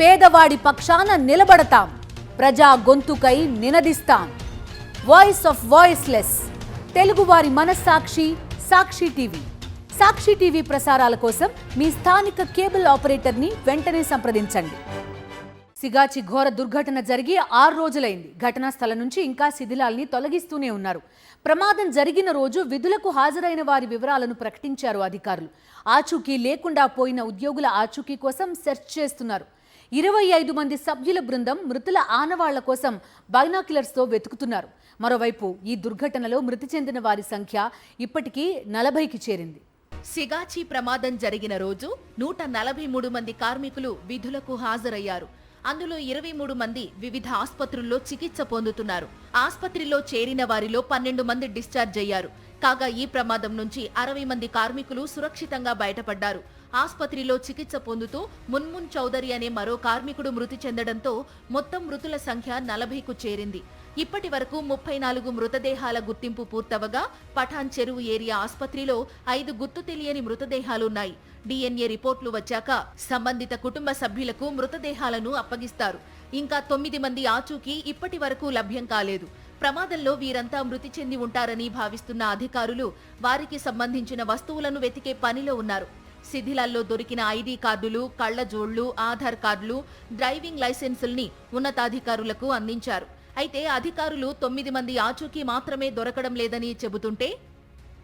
పేదవాడి పక్షాన నిలబడతాం, ప్రజా గొంతుకై నినదిస్తాం. వాయిస్ ఆఫ్ వాయిస్లెస్, తెలుగువారి మనస్సాక్షి సాక్షి టీవీ. సాక్షి టీవీ ప్రసారాల కోసం మీ స్థానిక కేబుల్ ఆపరేటర్ని వెంటనే సంప్రదించండి. సిగాచి ఘోర దుర్ఘటన జరిగి 6 రోజులైంది. ఘటనా స్థలం నుంచి ఇంకా శిథిలాల్ని తొలగిస్తూనే ఉన్నారు. ప్రమాదం జరిగిన రోజు విధులకు హాజరైన వారి వివరాలను ప్రకటించారు అధికారులు. ఆచూకీ లేకుండా పోయిన ఉద్యోగుల ఆచూకీ కోసం సెర్చ్ చేస్తున్నారు. 25 మంది సభ్యుల బృందం మృతుల ఆనవాళ్ల కోసం బైనాక్యులర్స్తో వెతుకుతున్నారు. మరోవైపు ఈ దుర్ఘటనలో మృతి చెందిన వారి సంఖ్య ఇప్పటికీ 40కి చేరింది. సిగాచి ప్రమాదం జరిగిన రోజు 143 మంది కార్మికులు విధులకు హాజరయ్యారు. అందులో 23 మంది వివిధ ఆస్పత్రుల్లో చికిత్స పొందుతున్నారు. ఆస్పత్రిలో చేరిన వారిలో 12 మంది డిశ్చార్జ్ అయ్యారు. కాగా ఈ ప్రమాదం నుంచి 60 మంది కార్మికులు సురక్షితంగా బయటపడ్డారు. ఆస్పత్రిలో చికిత్స పొందుతూ మున్మున్ చౌదరి అనే మరో కార్మికుడు మృతి చెందడంతో మొత్తం మృతుల సంఖ్య 40కు చేరింది. ఇప్పటి వరకు 34 మృతదేహాల గుర్తింపు పూర్తవగా పఠాన్ చెరువు ఏరియా ఆస్పత్రిలో 5 గుర్తు తెలియని మృతదేహాలున్నాయి. DNA రిపోర్టులు వచ్చాక సంబంధిత కుటుంబ సభ్యులకు మృతదేహాలను అప్పగిస్తారు. ఇంకా 9 మంది ఆచూకీ ఇప్పటి వరకు లభ్యం కాలేదు. ప్రమాదంలో వీరంతా మృతి చెంది ఉంటారని భావిస్తున్న అధికారులు వారికి సంబంధించిన వస్తువులను వెతికే పనిలో ఉన్నారు. శిథిలాల్లో దొరికిన ఐడి కార్డులు, కళ్లజోళ్లు, ఆధార్ కార్డులు, డ్రైవింగ్ లైసెన్సుల్ని ఉన్నతాధికారులకు అందించారు. అయితే అధికారులు 9 మంది ఆచూకీ మాత్రమే దొరకడం లేదని చెబుతుంటే,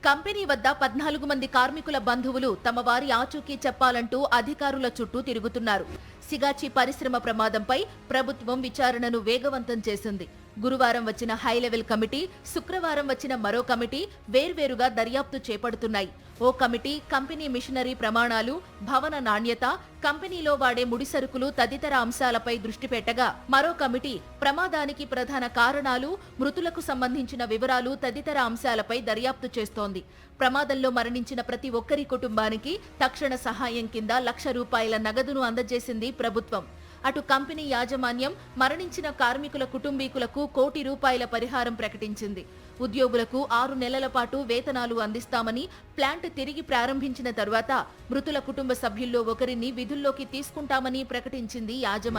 కంపెనీ వద్ద 14 మంది కార్మికుల బంధువులు తమ వారి ఆచూకీ చెప్పాలంటూ అధికారుల చుట్టూ తిరుగుతున్నారు. సిగాచి పరిశ్రమ ప్రమాదంపై ప్రభుత్వం విచారణను వేగవంతం చేసింది. గురువారం వచ్చిన హైలెవెల్ కమిటీ, శుక్రవారం వచ్చిన మరో కమిటీ వేర్వేరుగా దర్యాప్తు చేపడుతున్నాయి. ఓ కమిటీ కంపెనీ మిషనరీ ప్రమాణాలు, భవన నాణ్యత, కంపెనీలో వాడే ముడిసరుకులు తదితర అంశాలపై దృష్టి పెట్టగా, మరో కమిటీ ప్రమాదానికి ప్రధాన కారణాలు, మృతులకు సంబంధించిన వివరాలు తదితర అంశాలపై దర్యాప్తు చేస్తోంది. ప్రమాదంలో మరణించిన ప్రతి ఒక్కరి కుటుంబానికి తక్షణ సహాయం కింద ₹1,00,000 నగదును అందజేసింది ప్రభుత్వం. అటు కంపెనీ యాజమాన్యం మరణించిన కార్మికుల కుటుంబీకులకు ₹1,00,00,000 పరిహారం ప్రకటించింది. ఉద్యోగులకు 6 నెలల పాటు వేతనాలు అందిస్తామని, ప్లాంట్ తిరిగి ప్రారంభించిన తరువాత మృతుల కుటుంబ సభ్యుల్లో ఒకరిని విధుల్లోకి తీసుకుంటామని ప్రకటించింది యాజమాన్యం.